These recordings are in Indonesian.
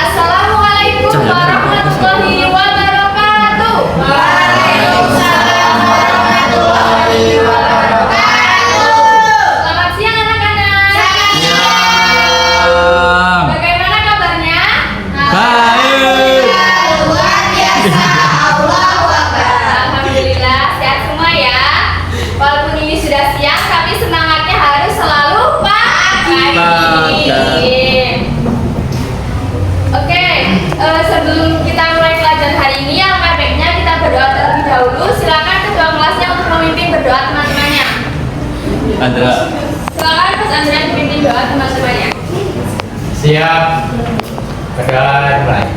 Assalamualaikum warahmatullahi wabarakatuh. Waalaikumsalam warahmatullahi wabarakatuh. Selamat siang anak-anak. Siang. Bagaimana kabarnya? Baik. Luar biasa. Allahu Akbar. Alhamdulillah sehat semua ya. Walaupun ini sudah siang, tapi semangatnya harus selalu pagi. Oke, sebelum kita mulai pelajaran hari ini, alangkah baiknya kita berdoa terlebih dahulu. Silakan ketua kelasnya untuk memimpin berdoa teman-temannya. Andra. Silakan Mas Andra memimpin doa teman-temannya. Siap. Berdoa mulai.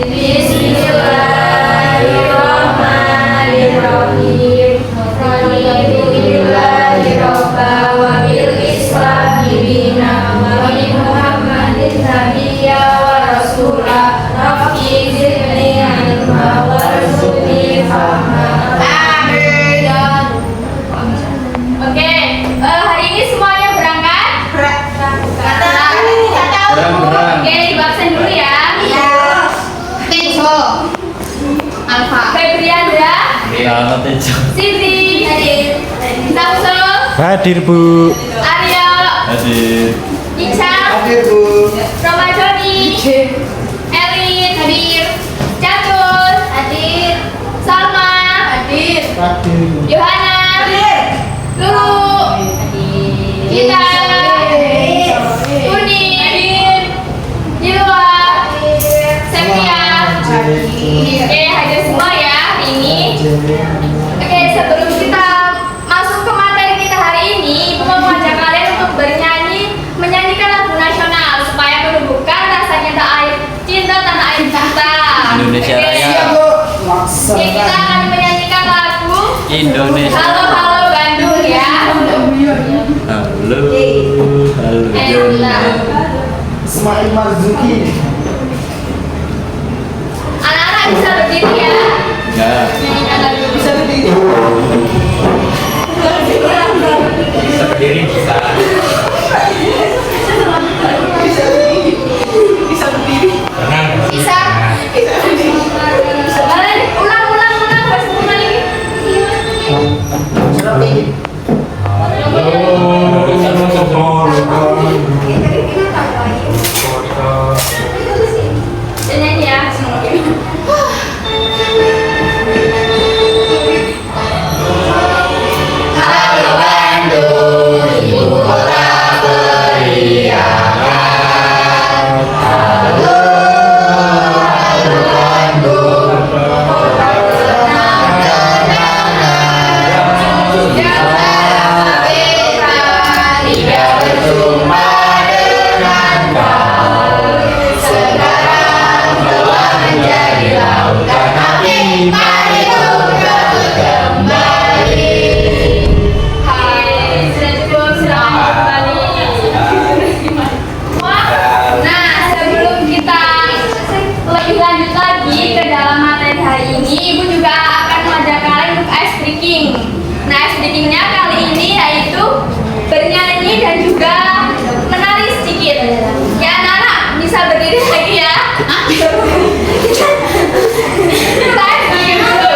Bismillahirrahmanirrahim. Alhamdulillahirobba wa bil islami dina wa bi Muhammadin nabiyya wa rasula. Rabbi zidni ilma warzuqni fahma. Amin. Oke, hari ini semuanya berangkat? Berangkat. Berang. Oke, di absen dulu ya. Alfa. Febriandra. Selamat Tejo. Siti. Samsul. Hadir Bu. Aryo. Hadir. Ica. Hadir Bu. Romadhoni. Elin. Hadir. Catur. Hadir. Salma. Hadir. Yohana. Hadir. Lulu. Hadir. Gita. Uni. Hadir. Jilwa. Sepia. Oke, hadir semua ya hari ini. Oke, sebelum kita masuk ke materi kita hari ini, Ibu mau mengajak kalian untuk menyanyikan lagu nasional supaya menumbuhkan rasa cinta tanah air kita. Indonesia Oke. Raya. Oke, kita akan menyanyikan lagu Indonesia. Halo Halo Bandung ya. Halo. Ismail Marzuki. Anak-anak bisa berdiri ya. Ya. Nyanyikan lagu. Bisa berdiri. Bisa berdiri bisa. Bisa berdiri. Tenang. Bisa. Kalian ulang masih ulang lagi. Nyanyi ya. Halo Bandung, ibu kota periangan. Halo Bandung, kota kenang-kenangan. Sejarah bebas tidak berjumpa dengan kau. Sekarang telah menjadi lautan hati, mari tumbuh kembali. Hai, sudah cukup, selamat kembali. Nah, sebelum kita lebih lanjut lagi ke dalam materi hari ini, Ibu juga akan mengajak kalian untuk ice breaking. Nah, ice breakingnya kali ini yaitu bernyanyi dan juga menari sedikit. Ya, anak-anak bisa berdiri lagi ya. Kita ice breaking dulu.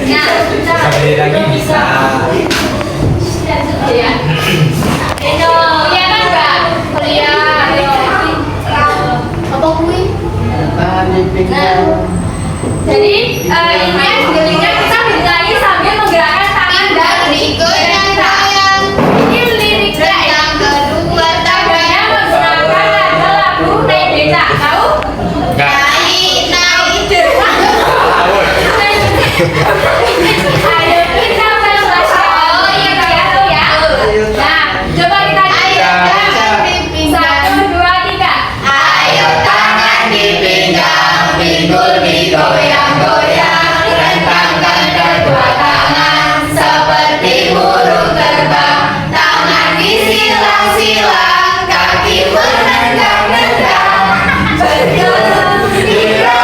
Nah, Bisa berdiri lagi bisa. ya. Iya kan Kak? Iya. Apa kui? Nah, jadi ini sebenarnya kita bernyanyi sambil menggerakkan tangan dan berikutnya sayang. Ini liriknya yang kedua tangannya menggunakan lagu Naik Beca, tahu? Enggak. Ayo kita berbahasa. Oh iya tahu ya. Nah, coba kita nyanyi. 1, 2, 3. Ayo tangan dipinggang, pinggul digoyang-goyang, rentangkan kedua tangan seperti burung terbang, tangan disilang-silang, kaki menendang-nendang, bergembira,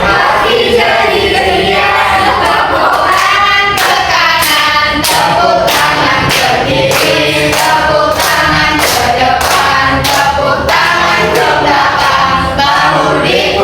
hati jadi riang, tepuk tangan ke kanan, tepuk tangan ke kiri, tepuk tangan ke depan, tepuk tangan ke belakang, bahu di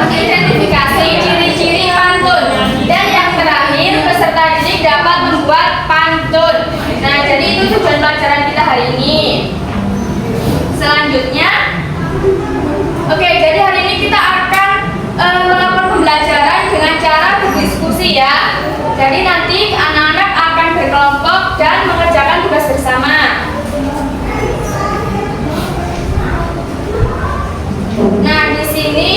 mengidentifikasi ciri-ciri pantun. Dan yang terakhir, peserta didik dapat membuat pantun. Nah, jadi itu tujuan pelajaran kita hari ini. Selanjutnya, oke, jadi hari ini kita akan melakukan pembelajaran dengan cara berdiskusi ya. Jadi nanti anak-anak akan berkelompok dan mengerjakan tugas bersama. Nah, di sini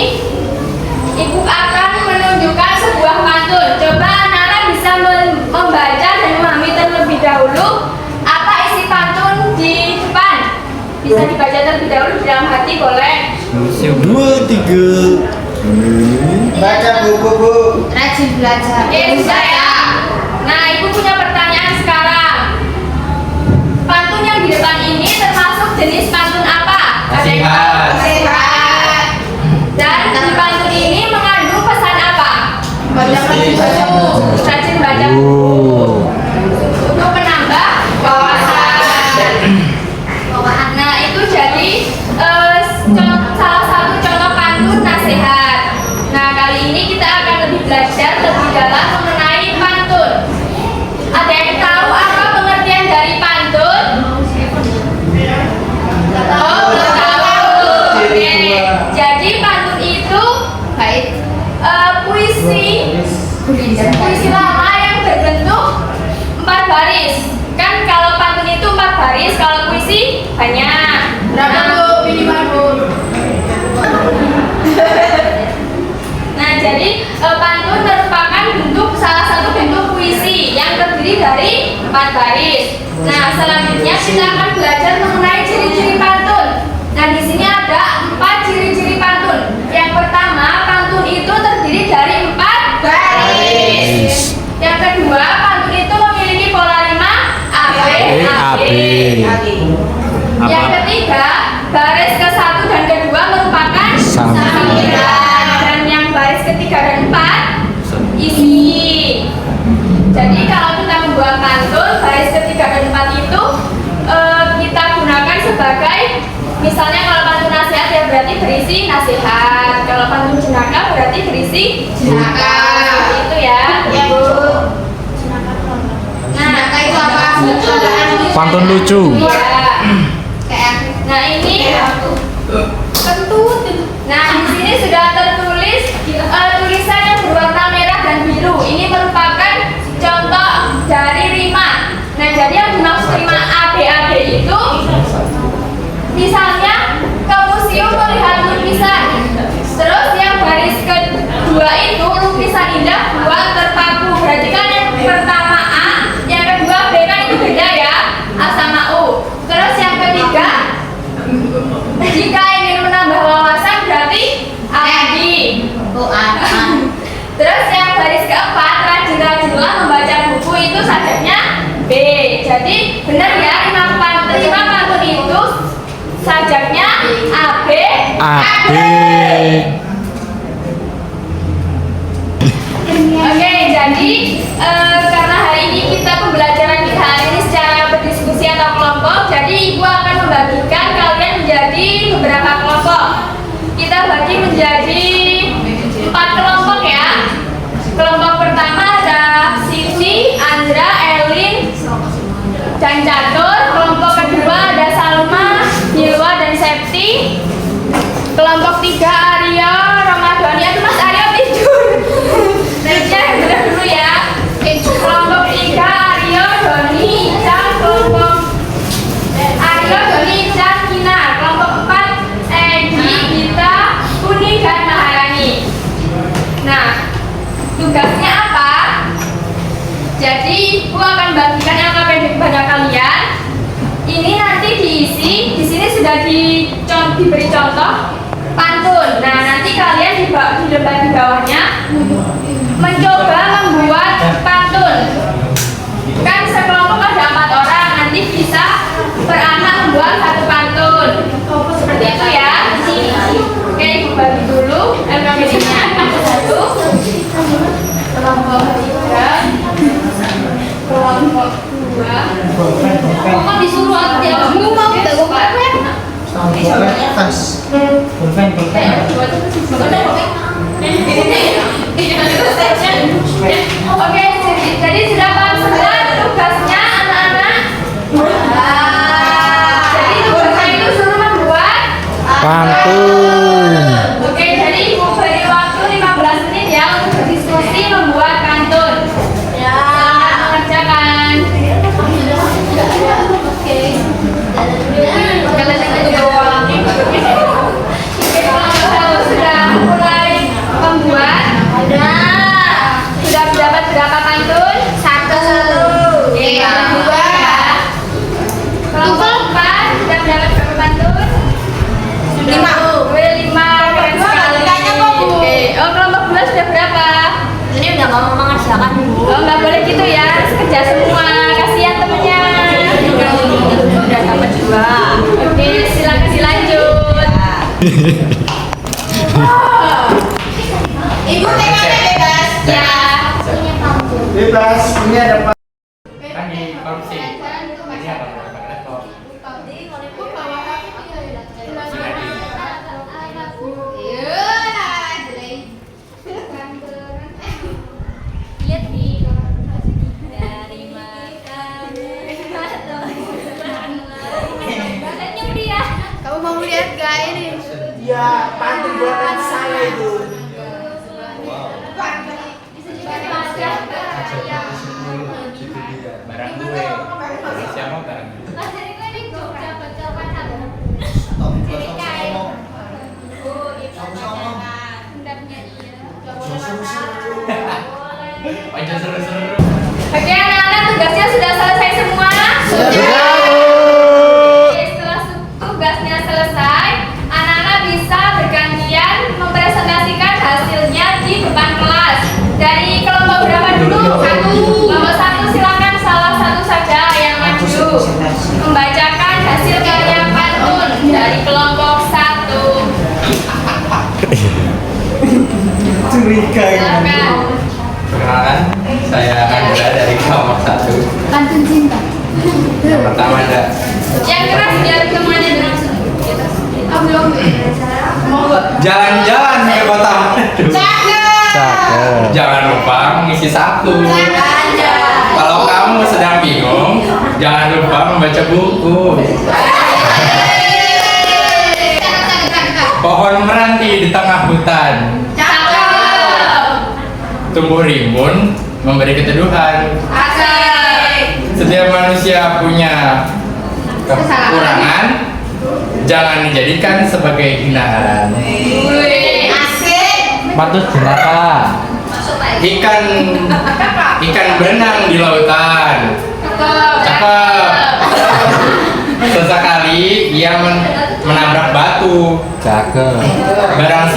Ibu akan menunjukkan sebuah pantun. Coba anak-anak bisa membaca dan memahami terlebih dahulu apa isi pantun di depan. Bisa dibaca terlebih dahulu di dalam hati, boleh. 2, 3. Baca buku. Rajin belajar. Sudah ya. Nah, Ibu punya pertanyaan sekarang. Pantun yang di depan ini termasuk jenis pantun apa? Ada yang tahu? Nasihat. Dan di pantun ini mengandung pesan apa? Rajin baca buku. Rajin baca buku. Untuk menambah wawasan. Nah, itu jadi salah satu contoh pantun nasihat. Nah, kali ini kita akan lebih belajar lebih dalam mengenai pantun. Ada yang tahu apa pengertian dari pantun? Oh, belum tahu. Oke. Jadi pantun itu Baik. puisi lama yang berbentuk 4 baris. Kan kalau pantun itu 4 baris, kalau puisi banyak. Berapa tuh minimal Bu? Nah, jadi pantun merupakan salah satu bentuk puisi yang terdiri dari 4 baris. Nah, selanjutnya kita akan belajar mengenai ciri-ciri pantun. Nah, di sini ada 4 ciri-ciri pantun. Yang pertama, pantun itu terdiri dari 4 baris. Yang kedua, pantun itu memiliki pola rima AB. Yang ketiga, baris ke-1 dan ke-2 merupakan sambilan. Dan yang baris ketiga dan 4 isi. Jadi kalau kita membuat pantun, baris ketiga dan 4 itu kita gunakan sebagai, misalnya kalau pantun nasihat ya berarti berisi nasihat. Kalau pantun jenaka berarti berisi jenaka. Seperti itu ya. Ya Bu. Nah, itu apa? Pantun lucu. Iya. Kayak Nah, ini kentut. Nah, di sini sudah tertulis tulisan yang berwarna merah dan biru. Ini merupakan contoh dari rima. Nah, jadi yang dimaksud rima ABAB itu, misalnya ke museum melihat lukisan. Terus yang baris kedua itu lukisan indah buat terpaku. Berarti kan yang pertama A, yang kedua B kan itu beda ya, A sama U. Terus yang ketiga, jika ingin menambah wawasan berarti A lagi. Terus yang baris keempat, rajin-rajinlah membaca buku, itu sajaknya B. Jadi benar ya, rima pantun itu sajaknya AB. Oke, jadi karena hari ini pembelajaran kita hari ini secara berdiskusi atau kelompok, jadi Ibu akan membagikan kalian menjadi beberapa kelompok. Kita bagi menjadi 4 kelompok ya. Kelompok pertama ada Siti, Andra, Elin, dan Catur. Kelompok kedua ada Salma, Hilwa, dan Septi. Kelompok 3 Aryo, Ramadhani. Aduh, Mas Aryo tidur. Baca bener dulu ya. Kelompok 3 Aryo, Doni, Ican. Kelompok Aryo, Doni, Ican, Kina. Kelompok 4 Egi, Gita, Uni, dan Maharani. Nah, tugasnya apa? Jadi Ibu akan bagikan LKPD kepada kalian. Ini nanti diisi. Di sini sudah diberi contoh pantun. Nah, nanti kalian di lembar di bawahnya mencoba membuat pantun. Kan sekelompok ada 4 orang. Nanti bisa beranak membuat satu pantun. Seperti itu ya. Oke, Ibu bagi dulu LKPD-nya. 1, kelompok 3, kelompok 2. Kok disuruh aku dia mau tidak gue Pulpen. Oke, jadi sudah paham semua tugasnya anak-anak? Jadi tugasnya itu suruh membuat Pantun. Oke, jadi Ibu beri waktu 15 menit ya untuk berdiskusi membuat pantun. Ya, mengerjakan. Oke. Kalian tunggu doang. Oke, kalau sudah mulai membuat, sudah dapat berapa pantun? 1. Oke, yang kedua. Kelompok 4 sudah mendapat berapa pantun? 5. Keren sekali. Oke. Oh, kelompok 2 sudah berapa? Ini udah nggak mau mengerjakan Bu. Oh, nggak boleh gitu ya. Harus kerja semua. Kasihan temennya. Udah dapat 2. Oke, silakan dilanjut. Ibu temanya bebas. Ya. Bebas, ini ada Pak. Kan di korupsi. Ini apa? Pakai laptop. Lihat nih. Dari makan. Badannya dia. Kamu mau lihat gak ini? Ya, pantun buatan saya itu. Barang gue. Barang siapa barang gue? Aja seru-seru. Oke, anak-anak tugasnya sudah selesai semua? Oke, setelah tugasnya selesai, anak-anak bisa bergantian mempresentasikan hasilnya di depan kelas. Dari kelompok berapa dulu? 1. Kelompok 1 silakan salah satu saja yang maju membacakan hasil karya pantun dari kelompok 1. Curiga ini. Silakan. Perkenalkan, saya Andra dari kelompok 1. Pantun cinta. Yang pertama ada Yang keras biar temannya dengan belum. jalan-jalan ke kota Madu. Cakep. Jangan lupa mengisi sabtu. Kalau kamu sedang bingung, jangan lupa membaca buku. Pohon meranti di tengah hutan, Cakep. tumbuh rimbun, memberi keteduhan. Asik. Setiap manusia punya kekurangan, jangan dijadikan sebagai hinaan. Wih, asik. Pantun jeraka. Ikan berenang di lautan. Cakep. Sesekali ia menabrak batu. Cakep. Barang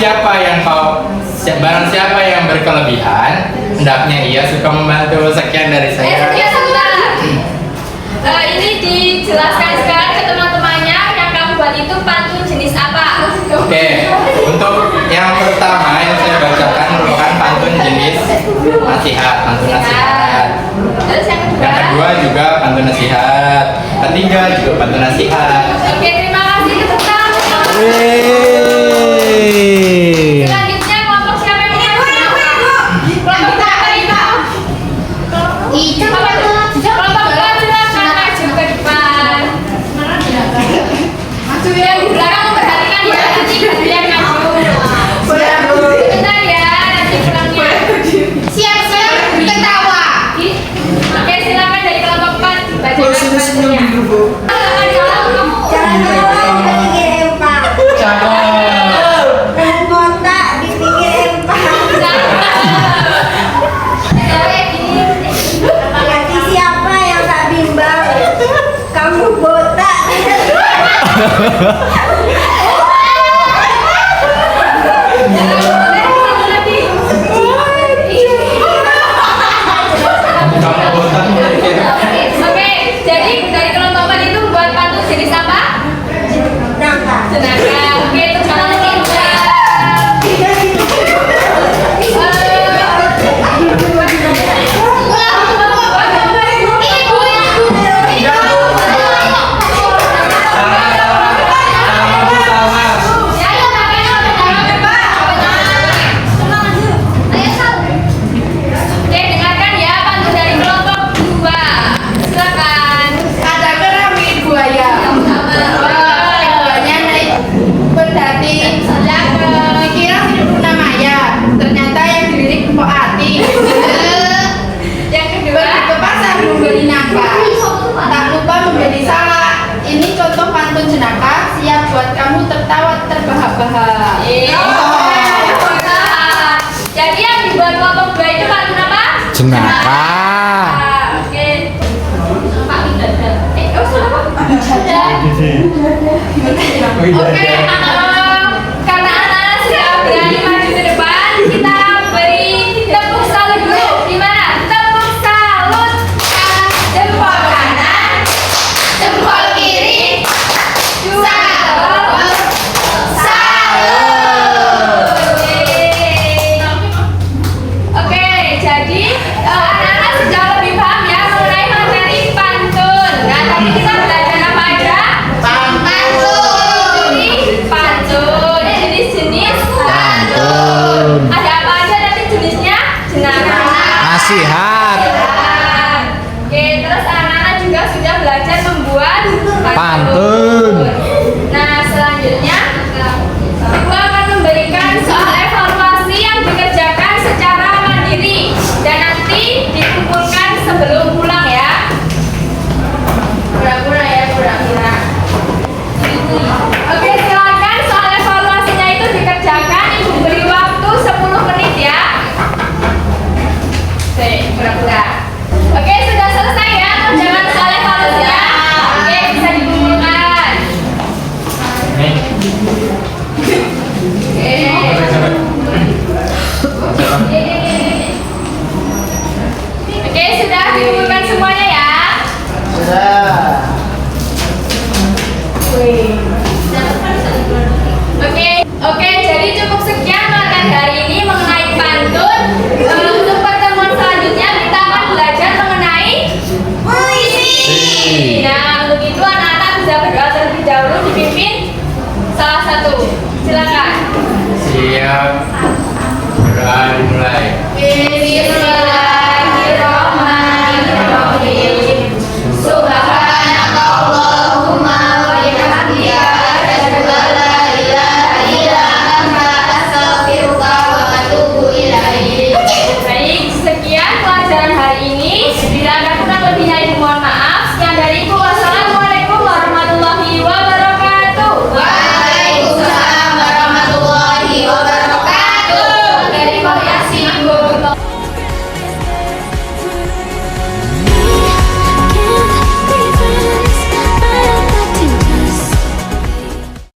siapa yang berkelebihan, hendaknya ia suka membantu. Sekian dari saya. Sebentar. Ini dijelaskan sekarang ke teman-temannya yang kamu buat itu pantun jenis apa? Oke, untuk yang pertama yang saya bacakan merupakan pantun jenis nasihat, pantun nasihat. Terus yang kedua? Yang kedua juga pantun nasihat. Ketiga juga pantun nasihat. Oke, terima kasih tepuk tangan. Yeay. Selanjutnya kelompok siapa yang punya? Kelompok berapa itu? Kelompok 2 silakan maju ke depan. Yang di belakang memperhatikan ya, nanti gantian maju. Sebentar ya, nanti pulangnya. Siap-siap ketawa. Oke, silakan dari kelompok 4 dibacakan Bu, sini senyum pantunnya. dulu, Bu. Kamu bosan kira-kira? Oke, jadi dari kelompok 4 itu buat pantun jenis apa? Jenaka. Oke, terus mana lagi? Sama. Ya, Oke, karena anak-anak sudah berani maju ke depan, kita beri tepuk salut dulu. Gimana? Tepuk salut. Jempol kanan, jempol kiri, salut, salut. Yeay. Oke, jadi anak-anak sudah lebih paham ya mengenai materi pantun. Nah, tadi kita belajar apa aja? Pantun, jenis-jenis pantun. Ada apa aja nanti jenisnya? Jenaka. Nasihat. Oke, terus anak-anak juga sudah belajar membuat Pantun. Nah, selanjutnya Ibu akan memberikan soal evaluasi yang dikerjakan secara mandiri dan nanti dikumpulkan sebelum pulang ya. Pura-pura ya, pura-pura. Oke, silakan soal evaluasinya itu dikerjakan. Ibu beri waktu 10 menit ya. Oke, pura-pura. Oke, sudah selesai ya kerjaan soal evaluasinya. Oke, bisa dikumpulkan. Oke, sudah dikumpulkan semuanya ya. Sudah. Oke, jadi cukup sekian materi hari ini mengenai pantun. Untuk pertemuan selanjutnya kita akan belajar mengenai puisi. Nah, untuk itu anak-anak bisa berdoa terlebih dahulu dipimpin salah satu. Silakan. Siap. Berdoa dimulai. Bismillahirrahmanirrahim.